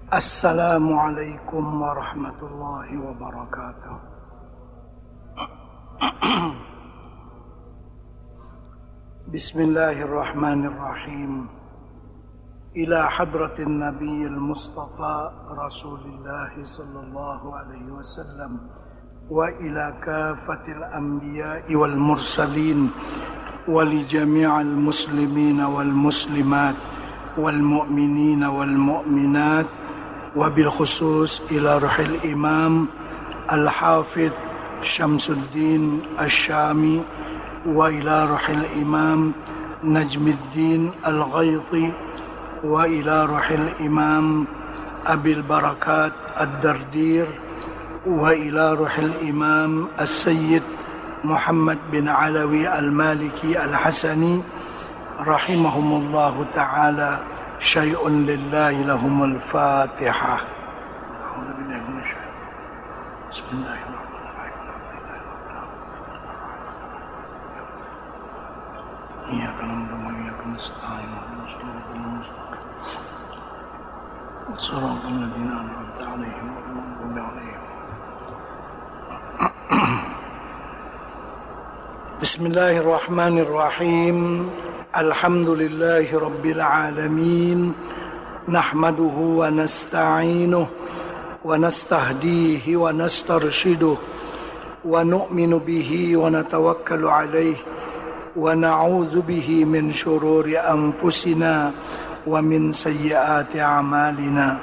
السلام عليكم ورحمة الله وبركاته. بسم الله الرحمن الرحيم. إلى حضرة النبي المصطفى رسول الله صلى الله عليه وسلم وإلى كافة الأنبياء والمرسلين ولجميع المسلمين والمسلمات والمؤمنين والمؤمنات وبالخصوص إلى روح الإمام الحافظ شمس الدين الشامي وإلى روح الإمام نجم الدين الغيطي وإلى روح الإمام أبي البركات الدردير وإلى روح الإمام السيد محمد بن علوي المالكي الحسني رحمهم الله تعالى. شيء لله لهم الفاتحة. أعوذ بالله من الشيطان. بسم الله الرحمن الرحيم. إياك نعبد وإياك نستعين اهدنا الصراط المستقيم صراط الذين أنعمت عليهم غير المغضوب عليهم. بسم الله الرحمن الرحيم. الحمد لله رب العالمين، نحمده ونستعينه ونستهديه ونسترشده ونؤمن به ونتوكل عليه ونعوذ به من شرور أنفسنا ومن سيئات أعمالنا.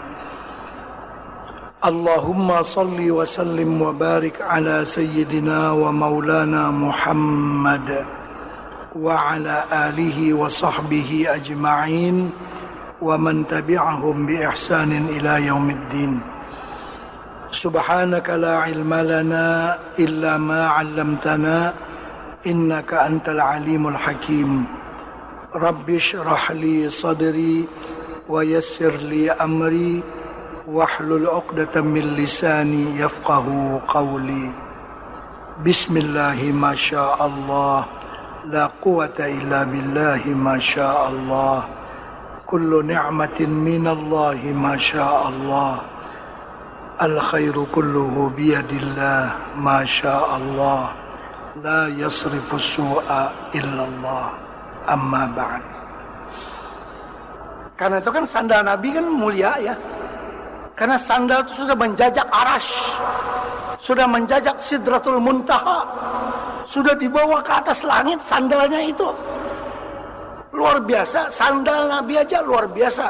اللهم صل وسلم وبارك على سيدنا ومولانا محمد وعلى آله وصحبه أجمعين ومن تبعهم بإحسان إلى يوم الدين. سبحانك لا علم لنا إلا ما علمتنا إنك أنت العليم الحكيم. رب اشرح لي صدري ويسر لي أمري واحلل عقدة من لساني يفقه قولي. بسم الله ما شاء الله لا قوة إلا بالله ما شاء الله. كل نعمة من الله ما شاء الله. الخير كله بيد الله ما شاء الله. لا يصرف السوء إلا الله. أما بعد. Karena itu kan sandal Nabi kan mulia ya. Karena sandal itu sudah menjajak arash, sudah menjajak sidratul muntaha, sudah dibawa ke atas langit sandalnya itu. Luar biasa, sandal Nabi aja luar biasa.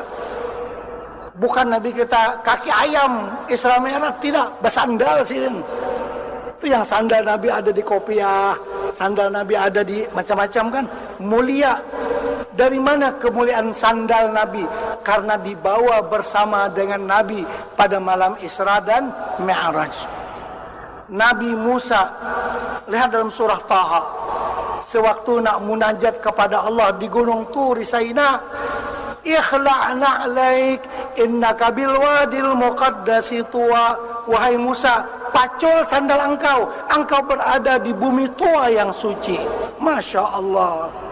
Bukan Nabi kita kaki ayam, Isra Mi'raj, tidak, bersandal sih. Itu yang sandal Nabi ada di kopiah, sandal Nabi ada di macam-macam kan, mulia. Dari mana kemuliaan sandal Nabi? Karena dibawa bersama dengan Nabi pada malam Isra dan Mi'raj. Nabi Musa, lihat dalam surah Taha, sewaktu nak munajat kepada Allah di gunung Turi Saina, ikhla'na alaik innaka bil wadil muqaddasi tuwa. Wahai Musa, pacul sandal engkau, engkau berada di bumi tua yang suci. Masya Allah.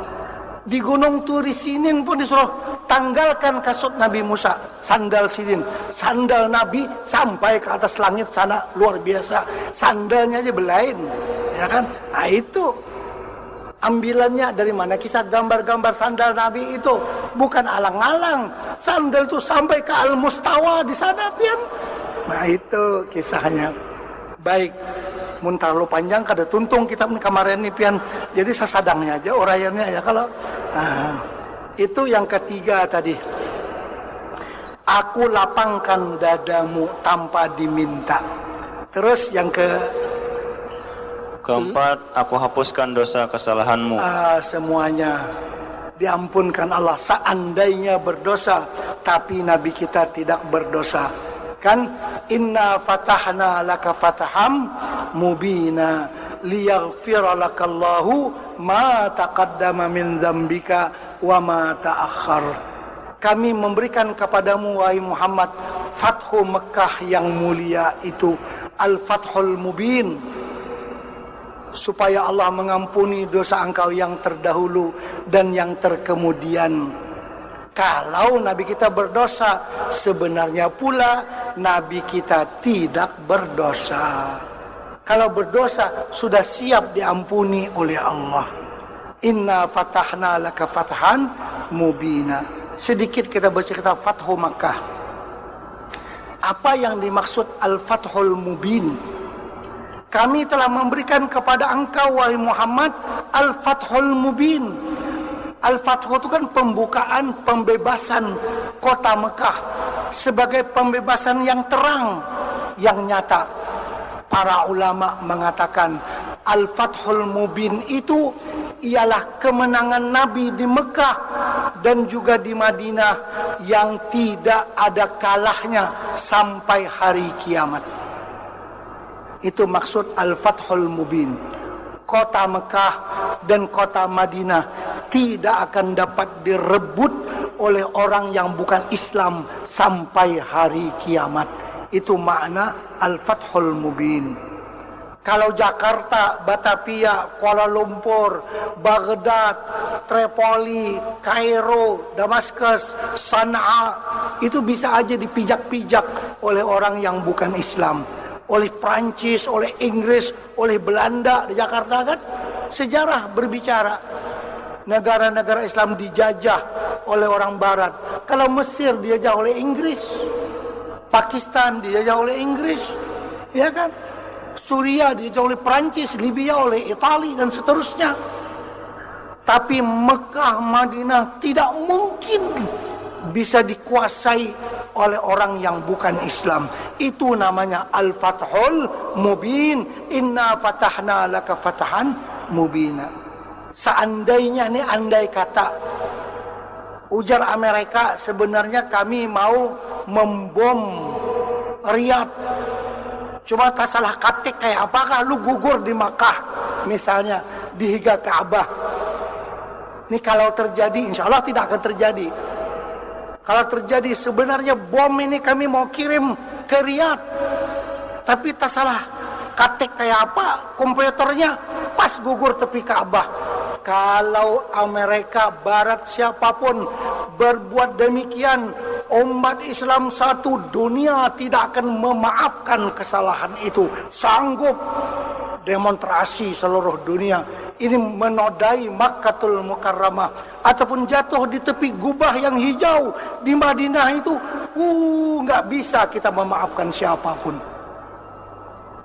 Di gunung Turi Sinin pun disuruh tanggalkan kasut Nabi Musa, sandal Sinin. Sandal Nabi sampai ke atas langit sana, luar biasa. Sandalnya aja belain, ya kan? Nah itu ambilannya dari mana? Kisah gambar-gambar sandal Nabi itu bukan alang-alang. Sandal itu sampai ke Al-Mustawa di sana, pian. Nah itu kisahnya. Baik. Mun terlalu panjang kada tuntung kitab kemarin nih pian. Jadi sasadangnya aja uraiannya ya kalau. Nah, itu yang ketiga tadi. Aku lapangkan dadamu tanpa diminta. Terus yang keempat, aku hapuskan dosa kesalahanmu. Semuanya diampunkan Allah seandainya berdosa, tapi Nabi kita tidak berdosa. Kan inna fatahna laka fataham mubina liyaghfira lakallahu ma taqaddama min dzambika wa ma ta'akhkhar. Kami memberikan kepadamu wahai Muhammad Fathu Mekah yang mulia itu, Al-Fathul Mubin, supaya Allah mengampuni dosa engkau yang terdahulu dan yang terkemudian. Kalau Nabi kita berdosa, sebenarnya pula Nabi kita tidak berdosa. Kalau berdosa, sudah siap diampuni oleh Allah. Inna fatahna laka fathan mubina. Sedikit kita bercerita Fathu Makkah. Apa yang dimaksud Al-Fathul Mubin? Kami telah memberikan kepada engkau, wahai Muhammad, Al-Fathul Mubin. Al-Fathu itu kan pembukaan, pembebasan kota Mekah. Sebagai pembebasan yang terang, yang nyata. Para ulama mengatakan, Al-Fathul Mubin itu ialah kemenangan Nabi di Mekah dan juga di Madinah yang tidak ada kalahnya sampai hari kiamat. Itu maksud Al-Fathul Mubin. Kota Mekah dan kota Madinah tidak akan dapat direbut oleh orang yang bukan Islam sampai hari kiamat. Itu makna Al-Fathul Mubin. Kalau Jakarta, Batavia, Kuala Lumpur, Baghdad, Tripoli, Kairo, Damaskus, Sana'a, itu bisa aja dipijak-pijak oleh orang yang bukan Islam. Oleh Prancis, oleh Inggris, oleh Belanda di Jakarta kan. Sejarah berbicara. Negara-negara Islam dijajah oleh orang Barat. Kalau Mesir dijajah oleh Inggris. Pakistan dijajah oleh Inggris. Ya kan? Suriah dijajah oleh Prancis, Libya oleh Italia dan seterusnya. Tapi Mekah, Madinah tidak mungkin bisa dikuasai oleh orang yang bukan Islam. Itu namanya Al-Fathul Mubin. Inna fatahna laka fatahan mubina. Seandainya ini andai kata ujar Amerika, sebenarnya kami mau membom Riyadh. Cuma tak salah katik kayak apakah lu gugur di Makkah misalnya dihiga Ka'bah. Ini kalau terjadi, insya Allah tidak akan terjadi. Kalau terjadi sebenarnya bom ini kami mau kirim ke Riyadh. Tapi tak salah katik kayak apa, komputernya pas gugur tepi Ka'bah. Kalau Amerika Barat siapapun berbuat demikian, umat Islam satu dunia tidak akan memaafkan kesalahan itu. Sanggup demonstrasi seluruh dunia. Ini menodai Makkatul Mukarramah. Ataupun jatuh di tepi gubah yang hijau di Madinah itu. Nggak bisa kita memaafkan siapapun.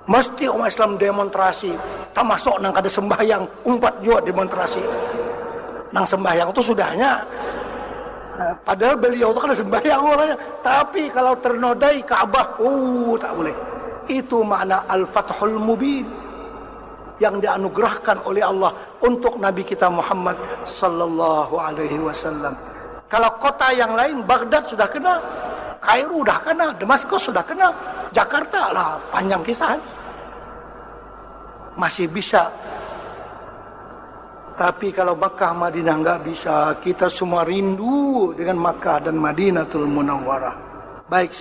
Mesti umat Islam demonstrasi. Tak masuk nang kada sembahyang, umpat juga demonstrasi. Nang sembahyang itu sudahnya. Padahal beliau itu kan sembahyang orangnya. Tapi kalau ternodai Ka'bah, tak boleh. Itu makna Al-Fathul Mubin yang dianugerahkan oleh Allah untuk Nabi kita Muhammad sallallahu alaihi wasallam. Kalau kota yang lain, Baghdad sudah kena, Kairo sudah kena, Damaskus sudah kena, Jakarta lah panjang kisah. Masih bisa. Tapi kalau Makkah Madinah enggak bisa. Kita semua rindu dengan Makkah dan Madinatul Munawwarah. Baik,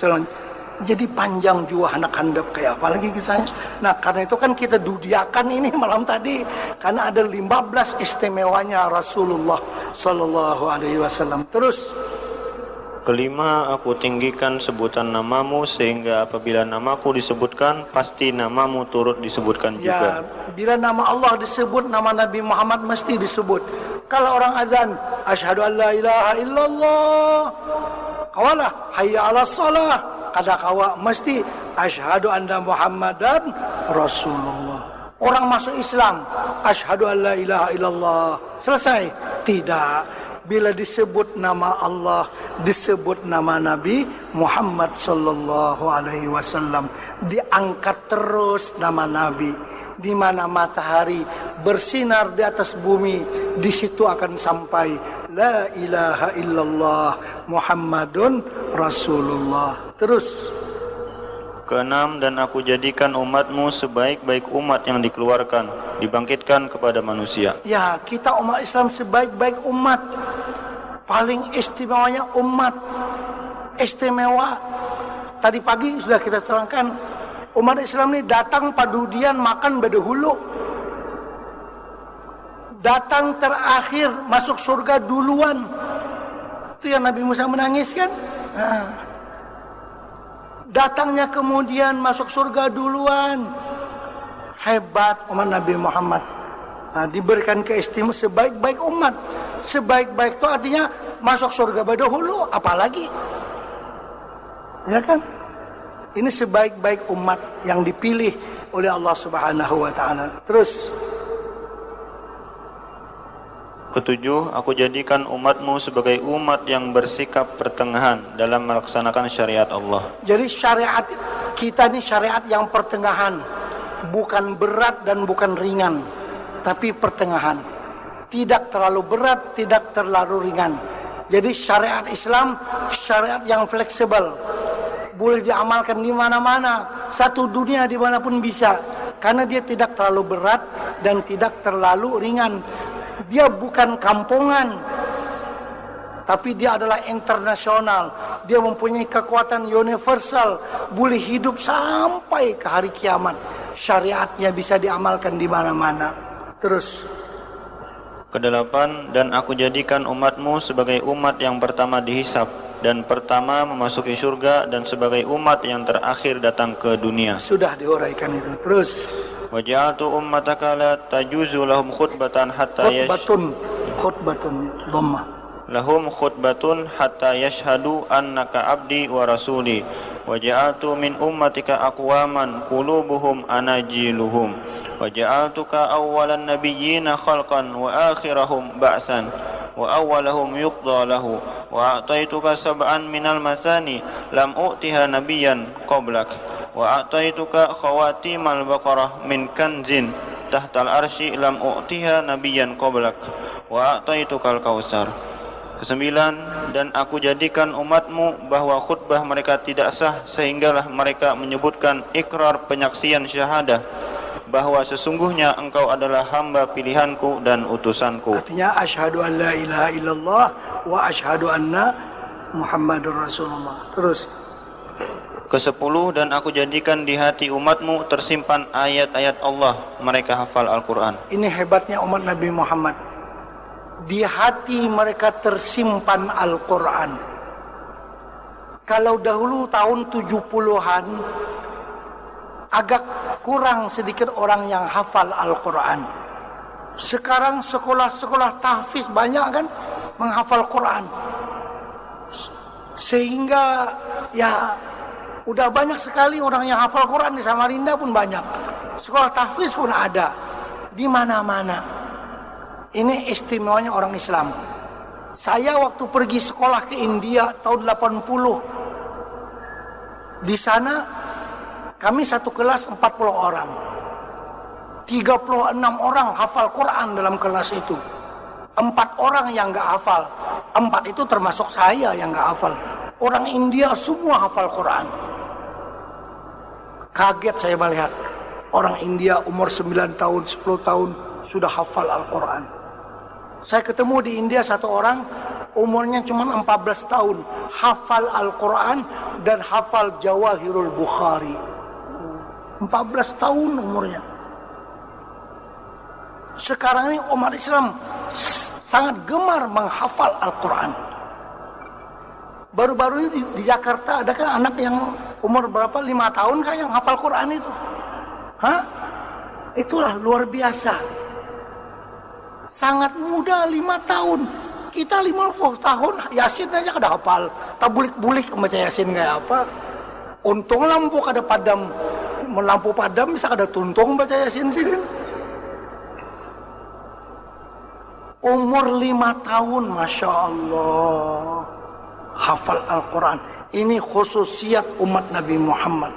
jadi panjang juga anak handap kayak apa lagi kisahnya. Nah, karena itu kan kita dudiakan ini malam tadi. Karena ada 15 istimewanya Rasulullah sallallahu alaihi wasallam. Terus kelima, aku tinggikan sebutan namamu sehingga apabila namaku disebutkan, pasti namamu turut disebutkan juga. Ya, bila nama Allah disebut, nama Nabi Muhammad mesti disebut. Kalau orang azan, asyhadu an la ilaha illallah, kawalah hayya ala shalah, kada kawa mesti asyhadu anna Muhammadan Rasulullah. Orang masuk Islam, asyhadu an la ilaha illallah. Selesai? Tidak. Bila disebut nama Allah, disebut nama Nabi Muhammad sallallahu alaihi wasallam, diangkat terus nama Nabi. Di mana matahari bersinar di atas bumi, di situ akan sampai la ilaha illallah Muhammadun Rasulullah. Terus keenam, dan aku jadikan umatmu sebaik-baik umat yang dikeluarkan, dibangkitkan kepada manusia. Ya, kita umat Islam sebaik-baik umat. Paling istimewanya umat. Istimewa. Tadi pagi sudah kita terangkan. Umat Islam ini datang padudian makan bedahulu. Datang terakhir masuk surga duluan. Waktu yang Nabi Musa menangis kan. Nah, datangnya kemudian masuk surga duluan. Hebat umat Nabi Muhammad. Nah, diberikan keistimewaan sebaik-baik umat. Sebaik-baik itu artinya masuk surga dahulu, apalagi. Ya kan? Ini sebaik-baik umat yang dipilih oleh Allah Subhanahu wa taala. Terus ketujuh, aku jadikan umatmu sebagai umat yang bersikap pertengahan dalam melaksanakan syariat Allah. Jadi syariat kita ini syariat yang pertengahan, bukan berat dan bukan ringan, tapi pertengahan. Tidak terlalu berat, tidak terlalu ringan. Jadi syariat Islam syariat yang fleksibel, boleh diamalkan di mana-mana, satu dunia dimanapun bisa, karena dia tidak terlalu berat dan tidak terlalu ringan. Dia bukan kampungan, tapi dia adalah internasional. Dia mempunyai kekuatan universal, boleh hidup sampai ke hari kiamat. Syariatnya bisa diamalkan di mana-mana. Terus kedelapan, dan aku jadikan umatmu sebagai umat yang pertama dihisab dan pertama memasuki surga dan sebagai umat yang terakhir datang ke dunia. Sudah diuraikan itu. Terus waja'altu ummataka la tajuzu lahum khutbatan hatta khutbatun dhammah lahum khutbatun hatta yashhadu annaka abdi wa rasuli waja'altu min ummatika aqwaman qulubuhum anajiluhum waja'altuka awwalan nabiyyina khalqan wa akhirahum ba'san wa awwalahum yuqda lahu wa a'taituka sab'an minal masani lam u'tiha nabiyyan qablak wa a'taituka khawatimal baqarah min kanzin tahtal arsy lam u'tiha nabiyyan qablak wa a'taitukal kausar. Kesembilan, dan aku jadikan umatmu bahwa khutbah mereka tidak sah sehinggalah mereka menyebutkan ikrar penyaksian syahadah bahwa sesungguhnya engkau adalah hamba pilihanku dan utusanku. Artinya asyhadu an la ilaha illallah wa asyhadu anna Muhammadur Rasulullah. Terus Kesepuluh, dan aku jadikan di hati umatmu tersimpan ayat-ayat Allah, mereka hafal Al-Quran. Ini hebatnya umat Nabi Muhammad. Di hati mereka tersimpan Al-Quran. Kalau dahulu tahun 70-an, agak kurang sedikit orang yang hafal Al-Quran. Sekarang sekolah-sekolah tahfiz banyak kan menghafal Quran. Sehingga ya udah banyak sekali orang yang hafal Quran. Di Samarinda pun banyak. Sekolah tahfiz pun ada. Di mana-mana. Ini istimewanya orang Islam. Saya waktu pergi sekolah ke India tahun 80. Di sana kami satu kelas 40 orang. 36 orang hafal Quran dalam kelas itu. 4 orang yang enggak hafal. 4 itu termasuk saya yang enggak hafal. Orang India semua hafal Quran. Kaget saya melihat orang India umur 9 tahun, 10 tahun sudah hafal Al-Quran. Saya ketemu di India satu orang umurnya cuma 14 tahun, hafal Al-Quran dan hafal Jawahirul Bukhari. 14 tahun umurnya. Sekarang ini umat Islam sangat gemar menghafal Al-Quran. Baru-baru ini di Jakarta ada kan anak yang umur berapa, 5 tahun kan yang hafal Quran itu. Hah? Itulah luar biasa. Sangat muda, 5 tahun. Kita 50 tahun, Yasin aja kada hafal. Tabulik-bulik baca Yasin kayak apa. Untung lampu kada padam. Lampu padam bisa kada tuntung baca Yasin sih. Umur 5 tahun, Masya Allah. Hafal Al-Quran. Ini khususiat umat Nabi Muhammad.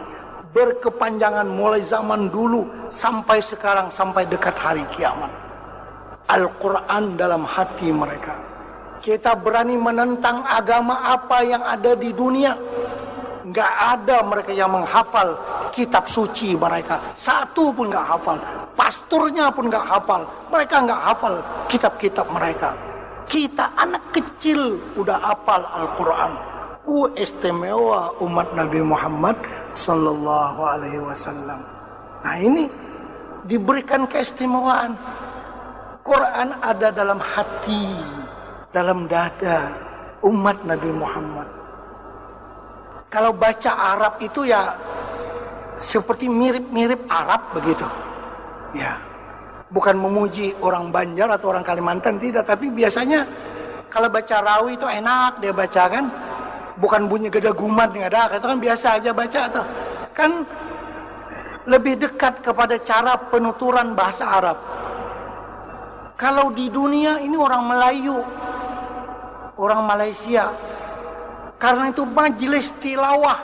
Berkepanjangan mulai zaman dulu sampai sekarang, sampai dekat hari kiamat. Al-Quran dalam hati mereka. Kita berani menentang agama apa yang ada di dunia. Nggak ada mereka yang menghafal kitab suci mereka. Satu pun nggak hafal. Pasturnya pun nggak hafal. Mereka nggak hafal kitab-kitab mereka. Kita anak kecil udah hafal Al-Quran. Istimewa umat Nabi Muhammad sallallahu alaihi wasallam. Nah ini diberikan keistimewaan. Quran ada dalam hati, dalam dada. umat Nabi Muhammad. Kalau baca Arab itu ya seperti mirip-mirip Arab begitu. Ya. Bukan memuji orang Banjar atau orang Kalimantan, tidak, tapi biasanya kalau baca rawi itu enak dia baca kan. Bukan bunyi gada gumat nggak ada, itu kan biasa aja baca atau kan lebih dekat kepada cara penuturan bahasa Arab. Kalau di dunia ini orang Melayu, orang Malaysia, karena itu majelis tilawah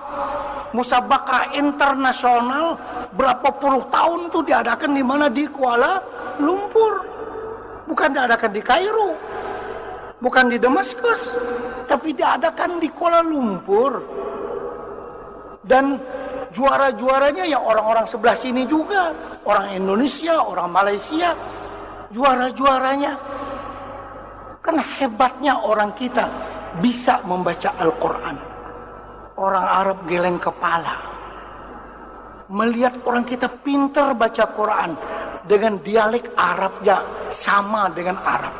musabaqah internasional berapa puluh tahun itu diadakan di mana, di Kuala Lumpur, bukan diadakan di Kairo, bukan di Damaskus, tapi diadakan di Kuala Lumpur. Dan juara-juaranya ya orang-orang sebelah sini juga, orang Indonesia, orang Malaysia, juara-juaranya. Kan hebatnya orang kita bisa membaca Al-Quran. Orang Arab geleng kepala melihat orang kita pintar baca Quran dengan dialek Arabnya sama dengan Arab.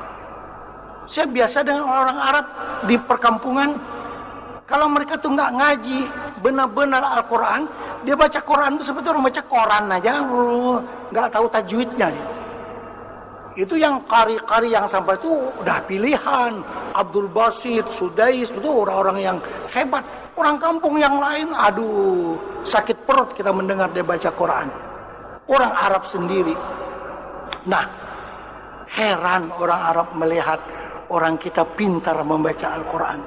Saya biasa dengan orang Arab di perkampungan, kalau mereka tuh nggak ngaji benar-benar Al-Quran, dia baca Quran itu seperti orang baca koran aja, nggak tahu tajwidnya. Itu yang kari-kari yang sampai itu udah pilihan, Abdul Basit, Sudais, itu orang-orang yang hebat. Orang kampung yang lain, aduh, sakit perut kita mendengar dia baca Quran. Orang Arab sendiri. Nah, heran orang Arab melihat orang kita pintar membaca Al-Quran.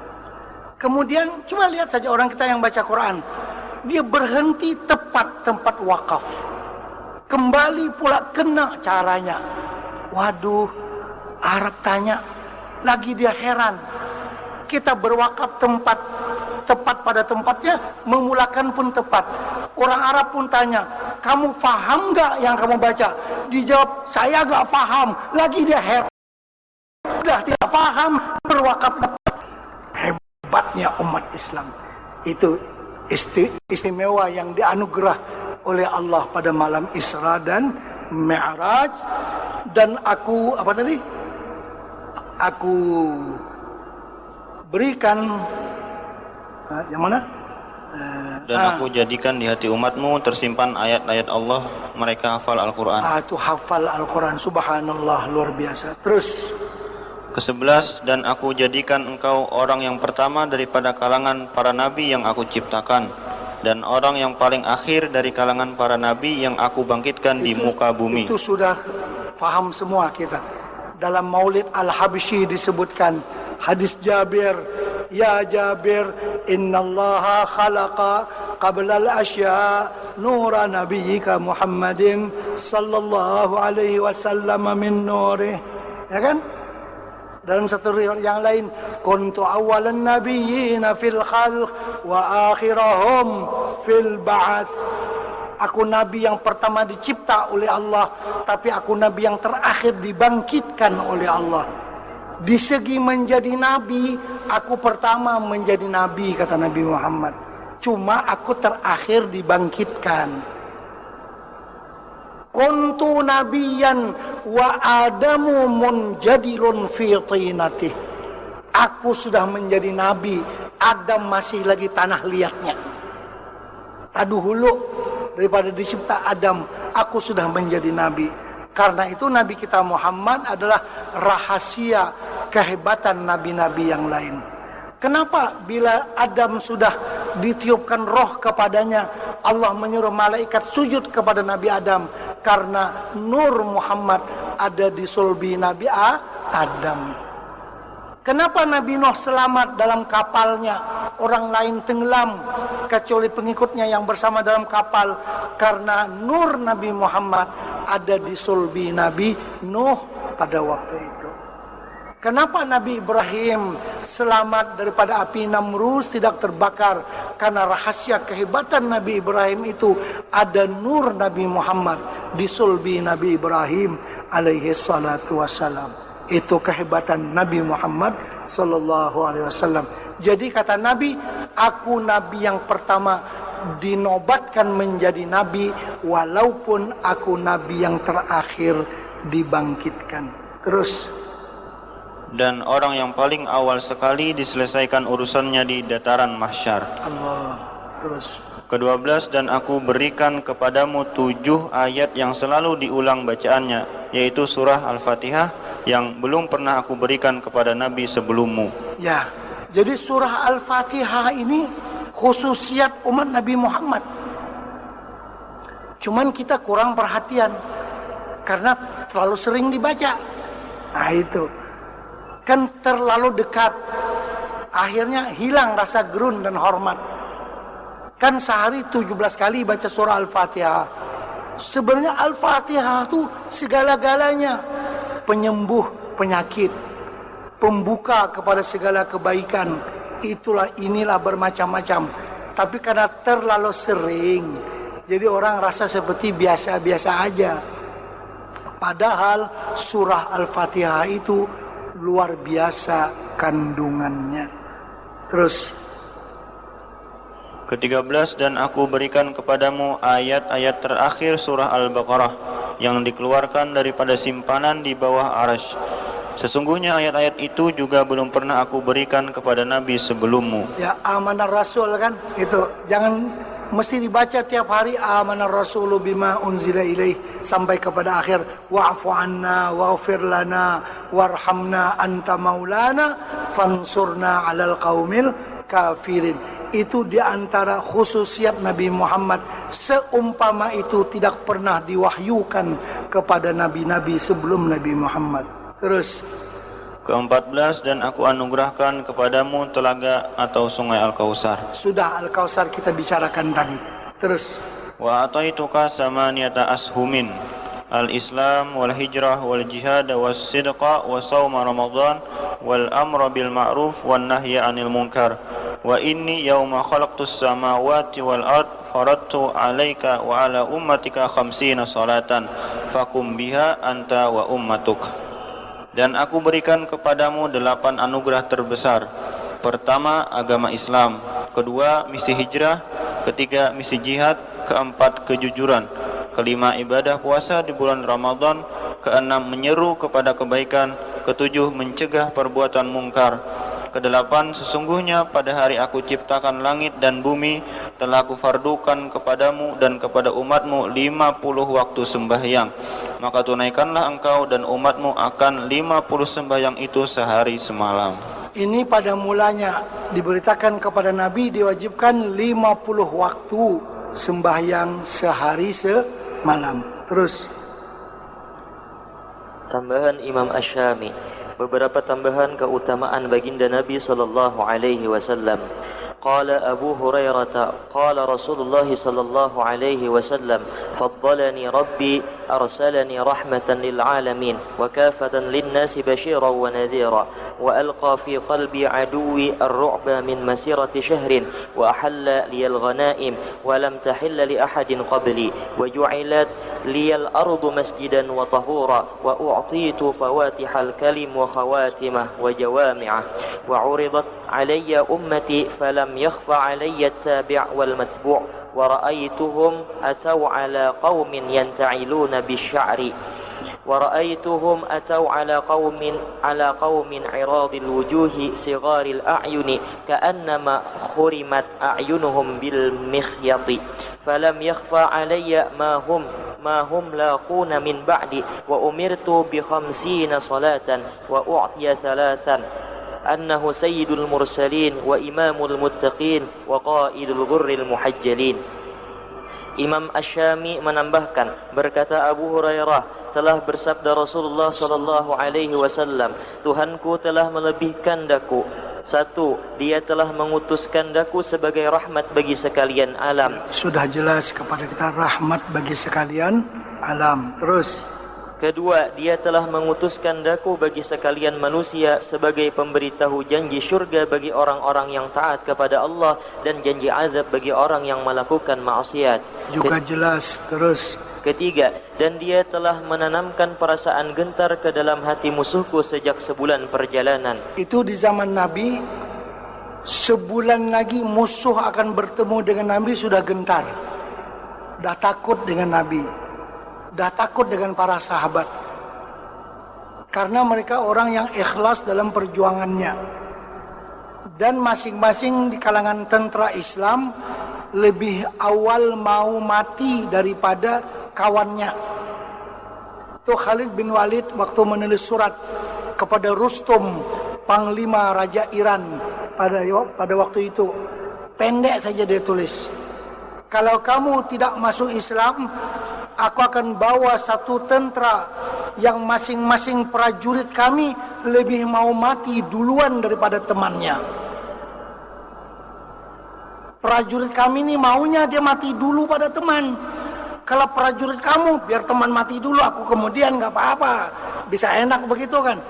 Kemudian coba lihat saja orang kita yang baca Quran. Dia berhenti tepat tempat wakaf. Kembali pula kena caranya. Waduh, Arab tanya. Lagi dia heran. Kita berwakaf tepat pada tempatnya, memulakan pun tepat. Orang Arab pun tanya, kamu paham gak yang kamu baca? Dijawab, saya gak paham. Lagi dia heran. Sudah tidak paham, berwakaf tepat. Hebatnya umat Islam. Itu istimewa yang dianugerah oleh Allah pada malam Isra dan Mi'raj. Dan aku, apa tadi? Aku berikan, yang mana? Dan aku jadikan di hati umatmu tersimpan ayat-ayat Allah, mereka hafal Al-Quran. Itu hafal Al-Quran, subhanallah, luar biasa. Terus ke-11, dan aku jadikan engkau orang yang pertama daripada kalangan para nabi yang aku ciptakan, dan orang yang paling akhir dari kalangan para nabi yang aku bangkitkan di muka bumi. Itu sudah paham semua kita. Dalam Maulid Al-Habsyi disebutkan hadis Jabir, ya Jabir, innallaha khalaqa qabla al-asya nura nabiyyika Muhammadin sallallahu alaihi wasallam min nurih. Ya kan? Dalam satu riwayat yang lain, kuntu awwalan nabiyyina fil khalq wa akhirahum fil ba'ats. Aku nabi yang pertama dicipta oleh Allah, tapi aku nabi yang terakhir dibangkitkan oleh Allah. Di segi menjadi nabi, aku pertama menjadi nabi, kata Nabi Muhammad. Cuma aku terakhir dibangkitkan. Kuntu nabiyan wa Adamu munjadilun fi tinatih. Aku sudah menjadi nabi, Adam masih lagi tanah liatnya. Tadu hulu daripada dicipta Adam, aku sudah menjadi nabi. Karena itu Nabi kita Muhammad adalah rahasia kehebatan nabi-nabi yang lain. Kenapa bila Adam sudah ditiupkan roh kepadanya, Allah menyuruh malaikat sujud kepada Nabi Adam? Karena nur Muhammad ada di sulbi Nabi Adam. Kenapa Nabi Nuh selamat dalam kapalnya, orang lain tenggelam kecuali pengikutnya yang bersama dalam kapal? Karena nur Nabi Muhammad ada di sulbi Nabi Nuh pada waktu itu. Kenapa Nabi Ibrahim selamat daripada api Namrus, tidak terbakar? Karena rahasia kehebatan Nabi Ibrahim itu ada nur Nabi Muhammad di sulbi Nabi Ibrahim alaihi salatu wassalam. Itu kehebatan Nabi Muhammad sallallahu alaihi wasallam. Jadi kata Nabi, aku nabi yang pertama dinobatkan menjadi nabi, walaupun aku nabi yang terakhir dibangkitkan. Terus dan orang yang paling awal sekali diselesaikan urusannya di dataran mahsyar. Allah. Terus. Ke-12, dan aku berikan kepadamu 7 ayat yang selalu diulang bacaannya, yaitu surah Al-Fatihah yang belum pernah aku berikan kepada Nabi sebelummu. Ya, jadi surah Al-Fatihah ini khususiat umat Nabi Muhammad. Cuman kita kurang perhatian karena terlalu sering dibaca. Nah itu kan terlalu dekat, akhirnya hilang rasa gerun dan hormat. Kan sehari 17 kali baca surah Al-Fatihah. Sebenarnya Al-Fatihah itu segala-galanya. Penyembuh penyakit, pembuka kepada segala kebaikan. Inilah bermacam-macam. Tapi karena terlalu sering, jadi orang rasa seperti biasa-biasa aja. Padahal surah Al-Fatihah itu luar biasa kandungannya. Terus. Ke-13, dan aku berikan kepadamu ayat-ayat terakhir surah Al-Baqarah yang dikeluarkan daripada simpanan di bawah arasy. Sesungguhnya ayat-ayat itu juga belum pernah aku berikan kepada Nabi sebelummu. Ya, amanah Rasul kan itu. Jangan mesti dibaca tiap hari amanah Rasulu bima unzila ilaih sampai kepada akhir wa'fu anna waghfir lana warhamna anta maulana fansurna 'alal qaumil kafirin. Itu diantara khususiat Nabi Muhammad. Seumpama itu tidak pernah diwahyukan kepada nabi-nabi sebelum Nabi Muhammad. Terus. Ke-14, dan aku anugerahkan kepadamu telaga atau sungai Al-Kautsar. Sudah Al-Kautsar kita bicarakan tadi. Terus. Wa ataituka samaniyata ashumin. Al-Islam wal hijrah wal jihad was sidqa wa shaum Ramadan wal amra bil ma'ruf wan nahya 'anil munkar. Wa inni yauma khalaqtus samawati wal ard faradtu 'alaika wa 'ala ummatika 50 salatan fakum biha anta wa ummatuk. Dan aku berikan kepadamu 8 anugerah terbesar. Pertama, agama Islam. Kedua, misi hijrah. Ketiga, misi jihad. Keempat, kejujuran. Kelima, ibadah puasa di bulan Ramadan. Keenam, menyeru kepada kebaikan. Ketujuh, mencegah perbuatan mungkar. Kedelapan, sesungguhnya pada hari aku ciptakan langit dan bumi, telah kufardukan kepadamu dan kepada umatmu 50 waktu sembahyang. Maka tunaikanlah engkau dan umatmu akan 50 sembahyang itu sehari semalam. Ini pada mulanya diberitakan kepada Nabi diwajibkan 50 waktu sembahyang sehari semalam. Terus. Tambahan Imam Asy-Syami, beberapa tambahan keutamaan baginda Nabi sallallahu alaihi wasallam. Qala Abu Hurairah qala Rasulullah sallallahu alaihi wasallam faddalani rabbi arsalani rahmatan lil alamin wa kafatan lin nasi basyiran wa nadhira wa alqa fi qalbi aduwi ar-ru'ba min masirati shahrin wa ahalla liyal ghanaim wa lam tahilla li ahadin qabli wa ju'ilat liyal ardu masjidan wa tahura wa u'titu fawatihal kalim wa khawatimah wa jawami'ah wa 'uridat alayya ummati falam يخفى علي التابع والمتبوع ورأيتهم أتوا على قوم ينتعلون بالشعر ورأيتهم أتوا على قوم عراض الوجوه صغار الأعين كأنما خرمت أعينهم بالمخيط فلم يخفى علي ما هم لاقون من بعد وأمرت ب50 صلاة وأعطي 3 أنه سيد المرسلين وإمام المتقين وقائد الغر المحجلين. Imam Asy-Syami menambahkan, berkata Abu Hurairah, telah bersabda Rasulullah sallallahu alaihi wasallam, Tuhanku telah melebihkan daku. 1. Dia telah mengutuskan daku sebagai rahmat bagi sekalian alam. Sudah jelas kepada kita rahmat bagi sekalian alam. Terus. Kedua, dia telah mengutuskan daku bagi sekalian manusia sebagai pemberitahu janji syurga bagi orang-orang yang taat kepada Allah dan janji azab bagi orang yang melakukan maksiat. Juga jelas. Terus. Ketiga, dan dia telah menanamkan perasaan gentar ke dalam hati musuhku sejak sebulan perjalanan. Itu di zaman Nabi, sebulan lagi musuh akan bertemu dengan Nabi sudah gentar. Dah takut dengan Nabi. Dah takut dengan para sahabat. Karena mereka orang yang ikhlas dalam perjuangannya. Dan masing-masing di kalangan tentara Islam lebih awal mau mati daripada kawannya. Itu Khalid bin Walid waktu menulis surat kepada Rustum, Panglima Raja Iran pada waktu itu. Pendek saja dia tulis. Kalau kamu tidak masuk Islam, aku akan bawa satu tentara yang masing-masing prajurit kami lebih mau mati duluan daripada temannya. Prajurit kami ini maunya dia mati dulu pada teman. Kalau prajurit kamu biar teman mati dulu, aku kemudian nggak apa-apa, bisa enak begitu kan.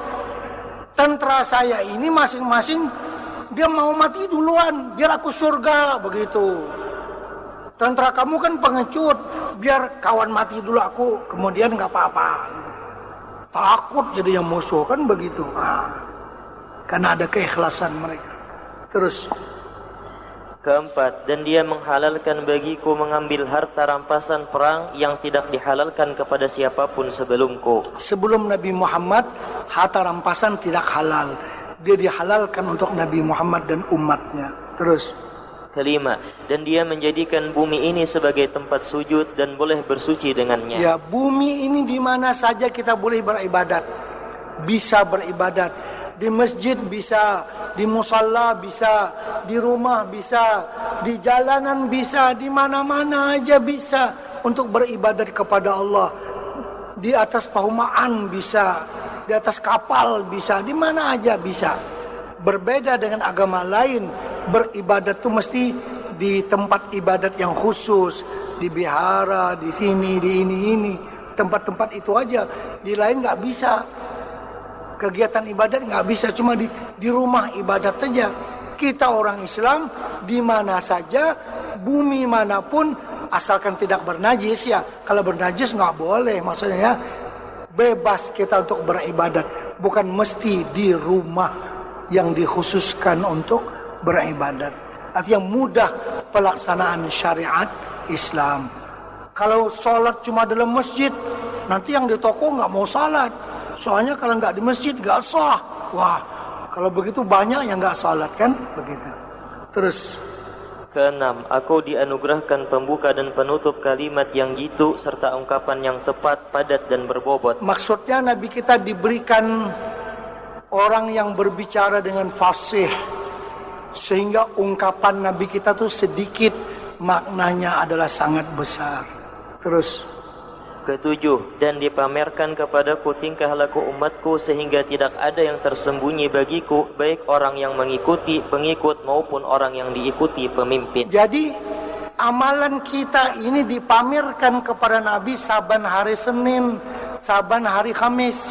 Tentara saya ini masing-masing dia mau mati duluan biar aku surga begitu. Tentara kamu kan pengecut, biar kawan mati dulu aku kemudian nggak apa-apa. Takut jadi yang musuh kan begitu. Karena ada keikhlasan mereka. Terus keempat, dan dia menghalalkan bagiku mengambil harta rampasan perang yang tidak dihalalkan kepada siapapun sebelumku. Sebelum Nabi Muhammad, harta rampasan tidak halal. Dia dihalalkan untuk Nabi Muhammad dan umatnya. Terus kelima, dan dia menjadikan bumi ini sebagai tempat sujud dan boleh bersuci dengannya. Ya, bumi ini di mana saja kita boleh beribadat. Bisa beribadat. Di masjid bisa, di musalla bisa, di rumah bisa, di jalanan bisa, di mana-mana aja bisa untuk beribadat kepada Allah. Di atas paumaan bisa, di atas kapal bisa, di mana aja bisa. Berbeda dengan agama lain, beribadat itu mesti di tempat ibadat yang khusus, di bihara, di sini, di ini. Tempat-tempat itu aja, di lain nggak bisa. Kegiatan ibadat nggak bisa, cuma di rumah ibadat saja. Kita orang Islam di mana saja, bumi manapun, asalkan tidak bernajis ya. Kalau bernajis nggak boleh, maksudnya ya, bebas kita untuk beribadat, bukan mesti di rumah yang dikhususkan untuk beribadat. Artinya mudah pelaksanaan syariat Islam. Kalau sholat cuma dalam masjid, nanti yang di toko nggak mau sholat. Soalnya kalau nggak di masjid nggak sah. Wah, kalau begitu banyak yang nggak salat kan? Begitu. Terus keenam, aku dianugerahkan pembuka dan penutup kalimat yang jitu serta ungkapan yang tepat, padat dan berbobot. Maksudnya Nabi kita diberikan orang yang berbicara dengan fasih, sehingga ungkapan Nabi kita tuh sedikit, maknanya adalah sangat besar. Terus ketujuh, dan dipamerkan kepadaku tingkah laku umatku sehingga tidak ada yang tersembunyi bagiku, baik orang yang mengikuti pengikut maupun orang yang diikuti pemimpin. Jadi amalan kita ini dipamerkan kepada Nabi saban hari Senin, saban hari Kamis.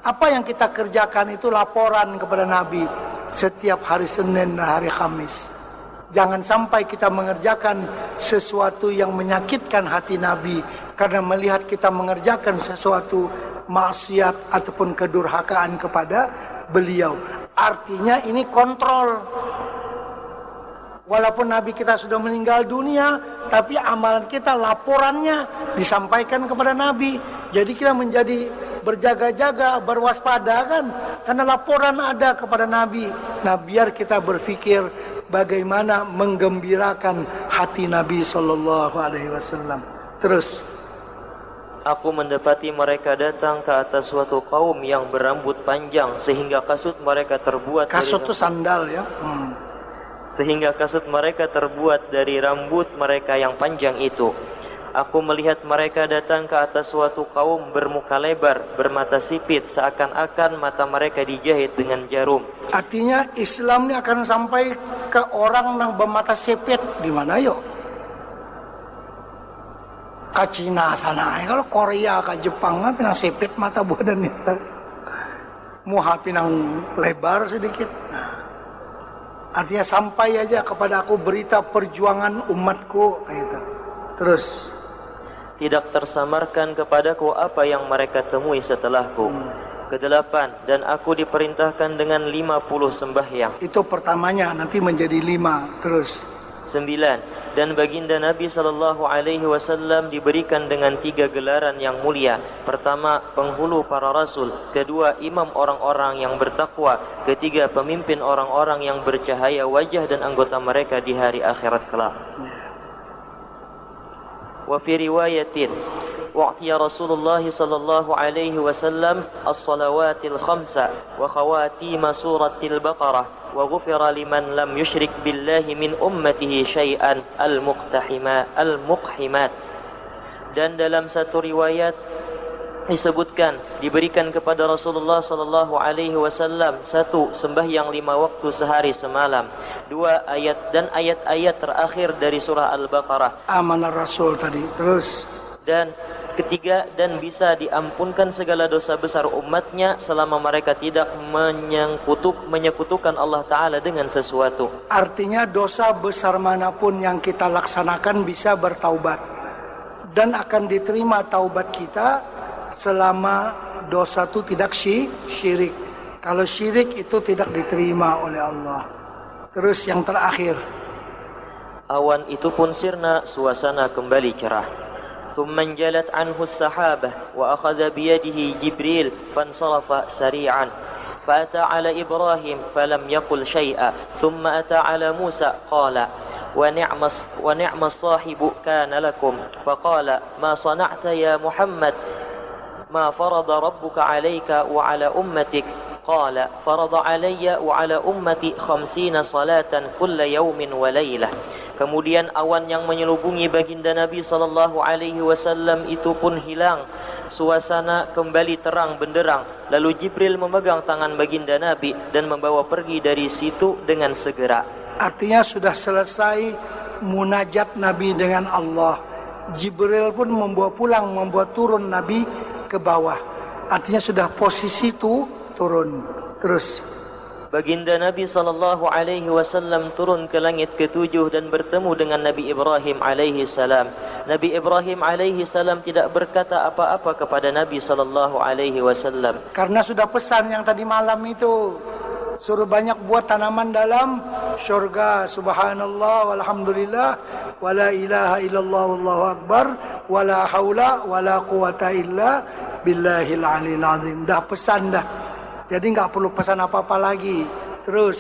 Apa yang kita kerjakan itu laporan kepada Nabi setiap hari Senin dan hari Kamis. Jangan sampai kita mengerjakan sesuatu yang menyakitkan hati Nabi karena melihat kita mengerjakan sesuatu maksiat ataupun kedurhakaan kepada beliau. Artinya ini kontrol. Walaupun Nabi kita sudah meninggal dunia, tapi amalan kita, laporannya disampaikan kepada Nabi. Jadi kita menjadi berjaga-jaga, berwaspada kan, karena laporan ada kepada Nabi. Nah, biar kita berpikir bagaimana menggembirakan hati Nabi sallallahu alaihi wasallam. Terus aku mendapati mereka datang ke atas suatu kaum yang berambut panjang sehingga kasut mereka terbuat kasut itu sandal ya. Sehingga kasut mereka terbuat dari rambut mereka yang panjang itu. Aku melihat mereka datang ke atas suatu kaum bermuka lebar, bermata sipit, seakan-akan mata mereka dijahit dengan jarum. Artinya Islam ini akan sampai ke orang yang bermata sipit di mana yuk? Ke Cina sana, kalau Korea, ke Jepang, pinang sipit mata badan itu. Muha pinang lebar sedikit. Artinya sampai aja kepada aku berita perjuangan umatku. Gitu. Terus tidak tersamarkan kepadaku apa yang mereka temui setelahku. Kedelapan, dan aku diperintahkan dengan 50 sembahyang. Itu pertamanya, nanti menjadi 5. Terus 9, Dan baginda Nabi sallallahu alaihi wasallam diberikan dengan 3 gelaran yang mulia. Pertama, penghulu para rasul. Kedua, imam orang-orang yang bertakwa. Ketiga, pemimpin orang-orang yang bercahaya wajah dan anggota mereka di hari akhirat kelak. Wa fi riwayatin وأعطي رسول الله صلى الله عليه وسلم الصلوات الخمس وخواتيم سورة البقرة وغفر لمن لم يشرك بالله من أمته شيئا المقحمات. Dan dalam satu riwayat disebutkan diberikan kepada Rasulullah sallallahu alaihi wasallam 1 sembahyang 5 waktu sehari semalam, 2 ayat dan ayat-ayat terakhir dari surah Al-Baqarah. Amanah Rasul tadi. Terus dan ketiga, dan bisa diampunkan segala dosa besar umatnya selama mereka tidak menyekutukan Allah Ta'ala dengan sesuatu. Artinya dosa besar manapun yang kita laksanakan bisa bertaubat. Dan akan diterima taubat kita selama dosa itu tidak syirik. Kalau syirik itu tidak diterima oleh Allah. Terus yang terakhir. Awan itu pun sirna, suasana kembali cerah. ثم انجلت عنه السحابة وأخذ بيده جبريل فانصرف سريعا فأتى على إبراهيم فلم يقل شيئا ثم أتى على موسى قال ونعم الصاحب كان لكم فقال ما صنعت يا محمد ما فرض ربك عليك وعلى أمتك قال فرض علي وعلى أمتي 50 صلاة كل يوم وليلة. Kemudian awan yang menyelubungi baginda Nabi sallallahu alaihi wasallam itu pun hilang. Suasana kembali terang benderang. Lalu Jibril memegang tangan baginda Nabi dan membawa pergi dari situ dengan segera. Artinya sudah selesai munajat Nabi dengan Allah. Jibril pun membawa turun Nabi ke bawah. Artinya sudah posisi itu turun. Terus baginda Nabi sallallahu alaihi wasallam turun ke langit ke-7 dan bertemu dengan Nabi Ibrahim alaihi salam. Nabi Ibrahim alaihi salam tidak berkata apa-apa kepada Nabi sallallahu alaihi wasallam. Karena sudah pesan yang tadi malam itu, suruh banyak buat tanaman dalam syurga. Subhanallah walhamdulillah wala ilaha illallah wallahu akbar wala haula wala quwata illa billahil aliyil azim. Dah pesan dah. Jadi enggak perlu pesan apa-apa lagi. Terus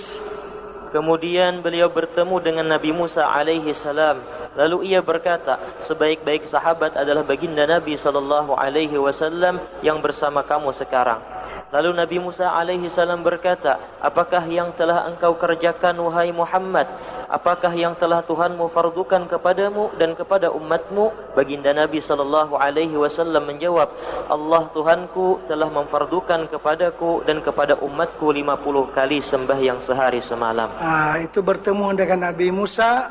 kemudian beliau bertemu dengan Nabi Musa alaihi salam. Lalu ia berkata, sebaik-baik sahabat adalah baginda Nabi sallallahu alaihi wasallam yang bersama kamu sekarang. Lalu Nabi Musa alaihi salam berkata, apakah yang telah engkau kerjakan wahai Muhammad? Apakah yang telah Tuhanmu fardukan kepadamu dan kepada umatmu? Baginda Nabi sallallahu alaihi wasallam menjawab, Allah Tuhanku telah memfardukan kepadaku dan kepada umatku 50 kali sembahyang sehari semalam. Itu bertemu dengan Nabi Musa.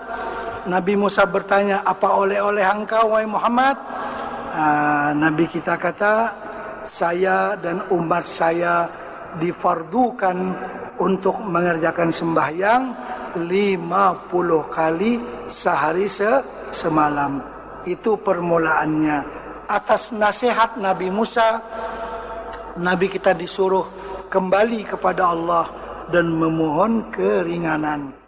Nabi Musa bertanya, apa oleh-oleh engkau wahai Muhammad? Nabi kita kata, saya dan umat saya difardukan untuk mengerjakan sembahyang 50 kali sehari semalam. Itu permulaannya. Atas nasihat Nabi Musa, Nabi kita disuruh kembali kepada Allah dan memohon keringanan.